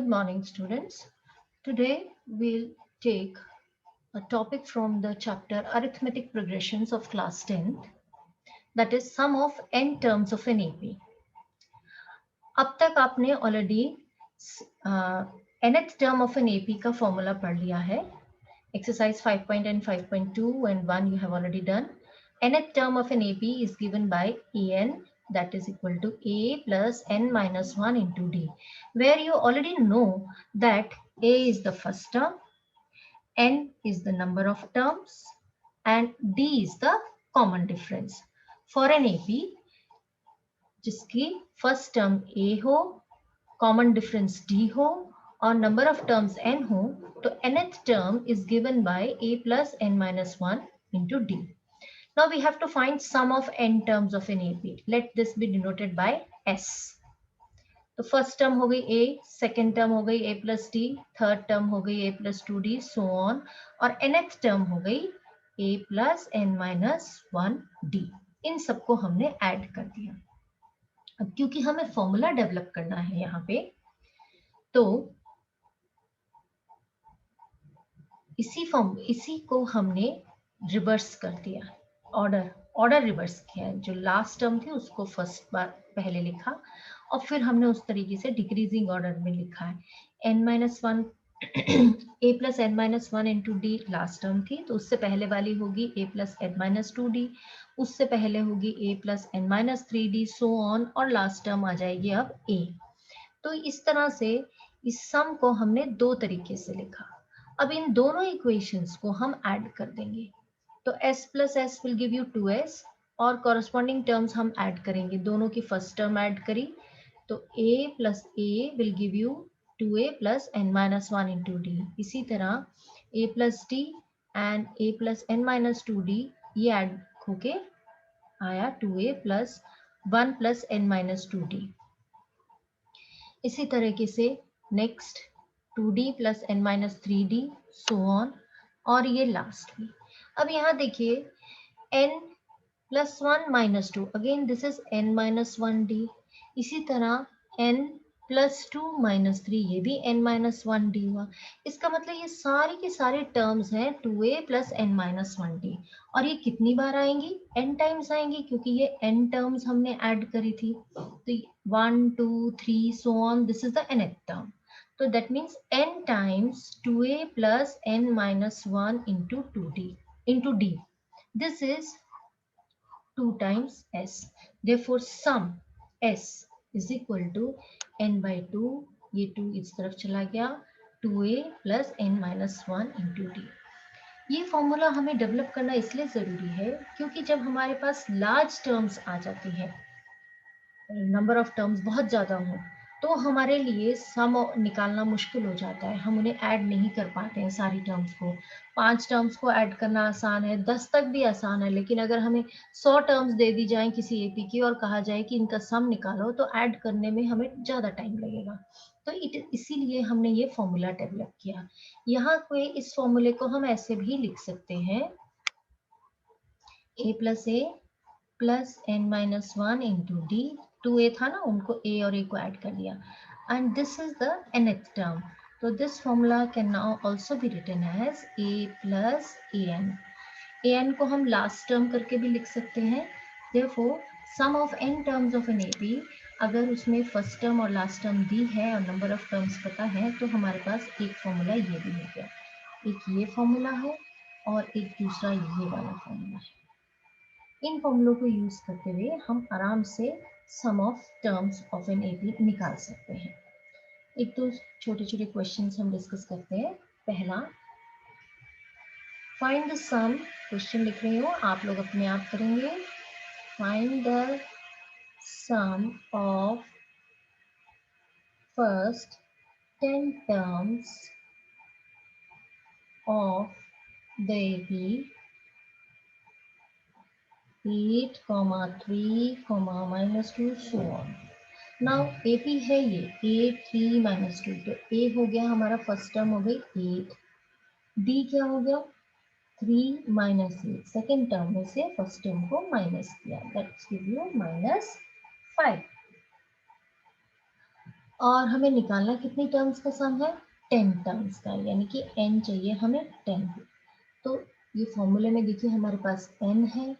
Good morning, students. Today we'll take a topic from the chapter Arithmetic Progressions of class 10th, that is sum of n terms of an AP. अब तक आपने already nth term of an AP का formula पढ़ लिया है. Exercise 5.0 and 5.2 and 1 you have already done. Nth term of an AP is given by En, that is equal to A plus n minus 1 into D, where you already know that A is the first term, n is the number of terms, and D is the common difference. For an AP जिसकी first term A हो, common difference D हो और number of terms n हो, तो nth term is given by A plus n minus 1 into D. Now we have to find sum of n terms of an AP. Let this be denoted by S. तो first term हो गई A, second term हो गई A plus D, third term हो गई A plus 2D, so on, और nth term हो गई A plus n minus 1D. इन सबको हमने ऐड कर दिया. अब क्योंकि हमें फॉर्मूला डेवलप करना है यहाँ पे, तो इसी को हमने रिवर्स कर दिया. ऑर्डर रिवर्स किया है. जो लास्ट टर्म थी उसको फर्स्ट बार पहले लिखा और फिर हमने उस तरीके से डिक्रीजिंग ऑर्डर में लिखा है. n-1 a plus n-1 into d last term थी, तो उससे पहले वाली होगी a plus n-2d, उससे पहले होगी a plus n-3d, so on, और लास्ट टर्म आ जाएगी अब a. तो इस तरह से इस सम को हमने दो तरीके से लिखा. अब इन दोनों इक्वेशंस को हम ऐड कर देंगे. तो s plus s will give you 2s और कॉरस्पॉन्डिंग टर्म्स हम ऐड करेंगे. दोनों की फर्स्ट टर्म ऐड करी तो a plus a will give you 2a plus n minus 1 into d. इसी तरह a plus d and a plus n minus 2d ये ऐड होके आया 2a plus 1 plus n minus 2d. इसी तरीके से next 2d plus n minus 3d, so on, और ये लास्ट में. अब यहाँ देखिए n plus 1 minus 2, again this is n minus 1d. इसी तरह n plus 2 minus 3, ये भी n minus 1d हुआ. इसका मतलब ये सारी के सारे टर्म्स हैं 2a plus n minus 1d, और ये कितनी बार आएंगी? n टाइम्स आएंगी, क्योंकि ये n टर्म्स हमने ऐड करी थी. तो 1 2 3 so on, this is the nth term. So that means n times 2a plus n minus 1 into 2d into d. This is 2 times s. Therefore sum s is equal to n by 2, ये 2 इस तरफ चला गया, 2a plus n minus 1 into d. ये formula हमें develop करना इसलिए ज़रूरी है क्योंकि जब हमारे पास लार्ज टर्म्स आ जाती हैं, नंबर ऑफ टर्म्स बहुत ज़्यादा हो, तो हमारे लिए सम निकालना मुश्किल हो जाता है. हम उन्हें ऐड नहीं कर पाते हैं सारी टर्म्स को. 5 टर्म्स को ऐड करना आसान है, 10 तक भी आसान है, लेकिन अगर हमें 100 टर्म्स दे दी जाएं किसी एपी की और कहा जाए कि इनका सम निकालो, तो ऐड करने में हमें ज़्यादा टाइम लगेगा. तो इसीलिए हमने ये फॉर्मूला डेवलप किया. यहाँ पे इस फॉर्मूले को हम ऐसे भी लिख सकते हैं, a plus n minus 1 into d. 2a था ना, उनको a और a को ऐड कर दिया, and this is the nth term. So this formula can now also be written as a plus an. an को हम last term करके भी लिख सकते हैं. Therefore sum of n terms of an AP, अगर उसमें फर्स्ट टर्म और लास्ट टर्म दी है और नंबर ऑफ टर्म्स पता है, तो हमारे पास एक फॉर्मूला ये भी हो गया. एक ये फॉर्मूला है और एक दूसरा ये वाला फॉर्मूला है. इन फॉर्मूलों को यूज करते हुए हम आराम से sum of terms of an AP निकाल सकते हैं. एक तो छोटे छोटे क्वेश्चंस हम डिस्कस करते हैं. पहला, फाइंड द सम. क्वेश्चन लिख रही हूँ, आप लोग अपने आप करेंगे. Find the sum of first 10 terms of the AP 8, 3, -2, so on. Now AP है ये 8, 3, -2, तो A हो गया हमारा फर्स्ट टर्म हो गई 8. D क्या हो गया 3 - 8. सेकेंड टर्म में से फर्स्ट टर्म को माइनस किया, दैट्स गिव यू -5. और हमें निकालना कितनी टर्म्स का सम है, 10 टर्म्स का, यानी कि n चाहिए हमें 10। तो ये फॉर्मूले में देखिए हमारे पास n है,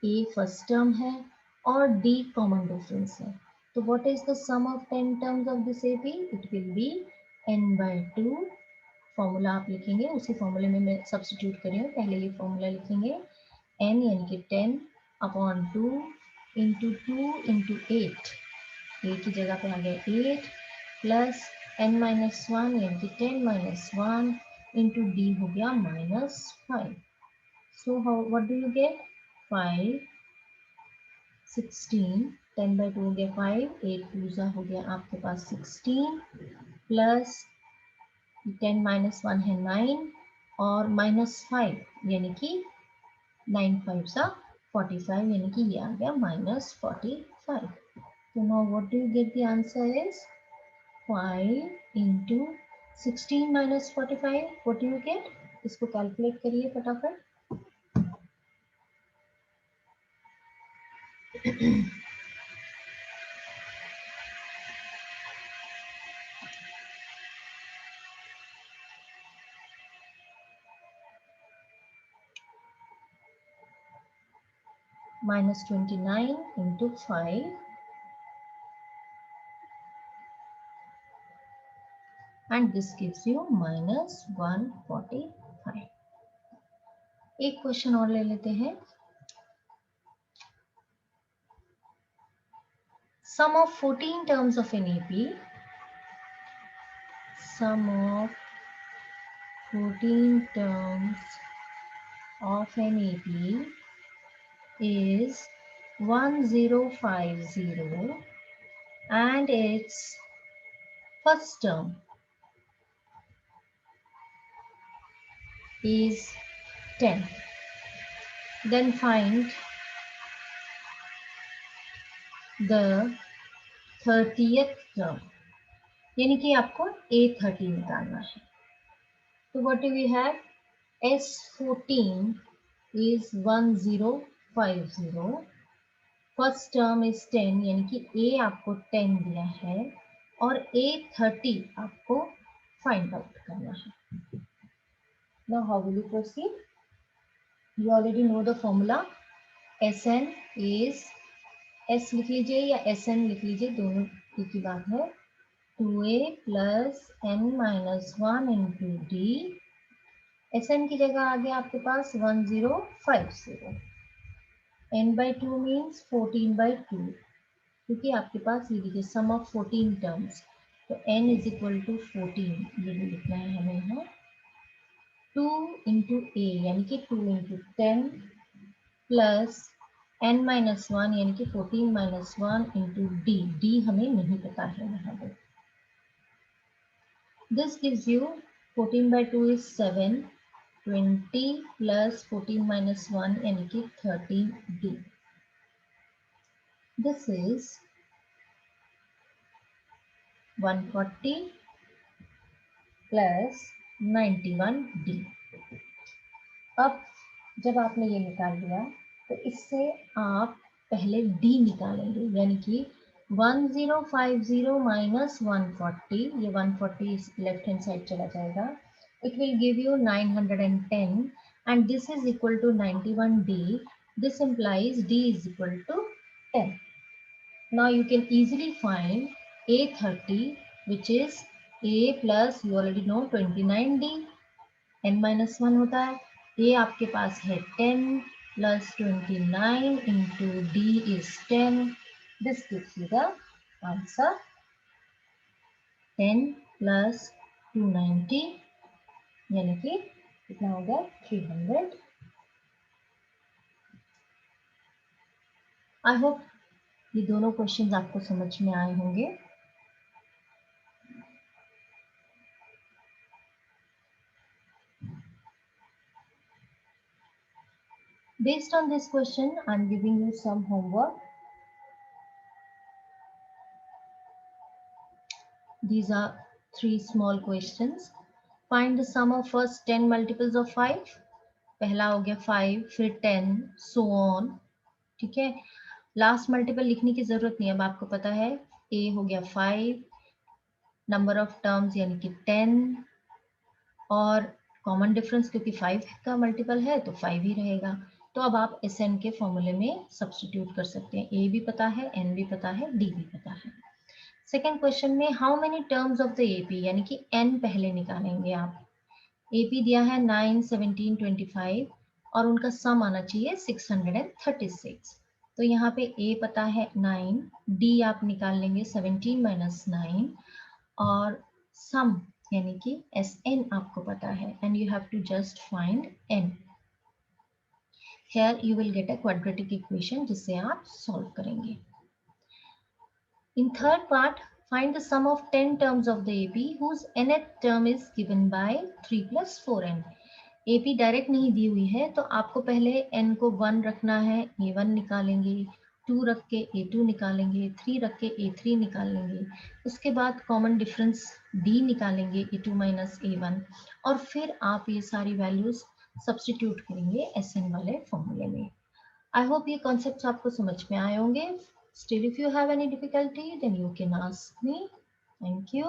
a फर्स्ट टर्म है और d कॉमन डिफरेंस है। तो what is the sum of 10 terms of this ap, it will be n/2। Formula आप लिखेंगे, उसी फॉर्मूले में मैं सब्स्टिट्यूट कर रही हूँ, पहले ये फॉर्मूला लिखेंगे, n यानी कि 10/2 इंटू 2 इंटू 8, a की जगह पे आ गया 8 प्लस n-1 यानी कि 10-1 इंटू d हो गया -5। So how what do you get, 5 16, 10/2 हो गया 5, 8 2 हो गया आपके पास 16 प्लस 10-1 है 9 और -5 यानी कि 9 5 45, यानी कि ये आ गया -45। तो now what do you get, the answer is 5 into 16 minus 45, what do you get? इसको कैलकुलेट करिए फटाफट। -29 into 5 and this gives you -145। एक क्वेश्चन और ले लेते हैं। Sum of 14 terms of an AP, sum of 14 terms of an AP is 1050 and its first term is 10. Then find the 30th term, यानी कि आपको A30 निकालना है। तो what do we have? S14 is 1050, first term is 10, यानी कि A आपको 10 दिया है और A30 आपको फाइंड आउट करना है। Now how will you proceed? You already know the formula. Sn is, S लिख लीजिए या Sn लिख लीजिए, दोनों एक ही बात है, 2a plus n-1 into D. Sn की जगह आ गया आपके पास 1050, n/2 मीन्स 14/2, क्योंकि आपके पास ये देखिए सम ऑफ 14 टर्म्स, तो n इज इक्वल टू 14 ये भी लिखना है हमें यहाँ। 2 इंटू ए यानी कि 2 इंटू 10 प्लस n-1 यानी कि 14-1 इंटू डी हमें नहीं पता है यहाँ पे। This gives you 14/2 is 7, 20 plus 14-1 यानी कि 13d। This is 140 plus 91d। अब जब आपने ये निकाल लिया तो इससे आप पहले d निकालेंगे, यानी कि 1050 माइनस 140, ये 140 लेफ्ट हैंड साइड चला जाएगा, it will give you 910 and this is equal to 91d। This implies d is equal to 10. Now you can easily find A30, which is A plus you already know 29d, n-1 होता है, ये आपके पास है 10 plus 29 into D is 10। This gives you the answer 10 plus 290, यानी कि कितना हो गया 300। आई होप ये दोनों क्वेश्चंस आपको समझ में आए होंगे। Based on this question, I am giving you some homework. These are 3 small questions. Find the sum of first 10 multiples of 5. पहला हो गया 5, फिर 10, so on. ठीक है, लास्ट मल्टीपल लिखने की जरूरत नहीं है, अब आपको पता है a हो गया 5, नंबर ऑफ टर्म्स यानी कि 10, और कॉमन डिफरेंस क्योंकि 5 का मल्टीपल है तो 5 ही रहेगा। तो अब आप एस एन के फॉर्मूले में सब्सटीट्यूट कर सकते हैं। ए भी पता है, एन भी पता है, डी भी पता है। सेकेंड क्वेश्चन में how many terms of the AP यानी कि एन पहले निकालेंगे आप। एपी दिया है 9, 17, 25 और उनका सम आना चाहिए 636। तो यहाँ पे ए पता है 9, डी आप निकाल लेंगे 17 माइनस 9 और सम यानी कि एस एन आपको पता है and you have to just find N. Here you will get a quadratic equation जिससे आप सॉल्व करेंगे। In third part, find the sum of 10 terms of the AP whose nth term is given by 3 plus 4n. AP direct नहीं दी हुई है तो आपको पहले n को 1 रखना है, a1 निकालेंगे, 2 रख के a2 निकालेंगे, 3 रख के a3 निकालेंगे, उसके बाद कॉमन डिफरेंस d निकालेंगे a2 माइनस a1 और फिर आप ये सारी वैल्यूज सब्सटीट्यूट करेंगे SN वाले फॉर्मूले में। I hope ये concepts आपको समझ में आए होंगे. Still, if you have any difficulty, then you can ask me. Thank you.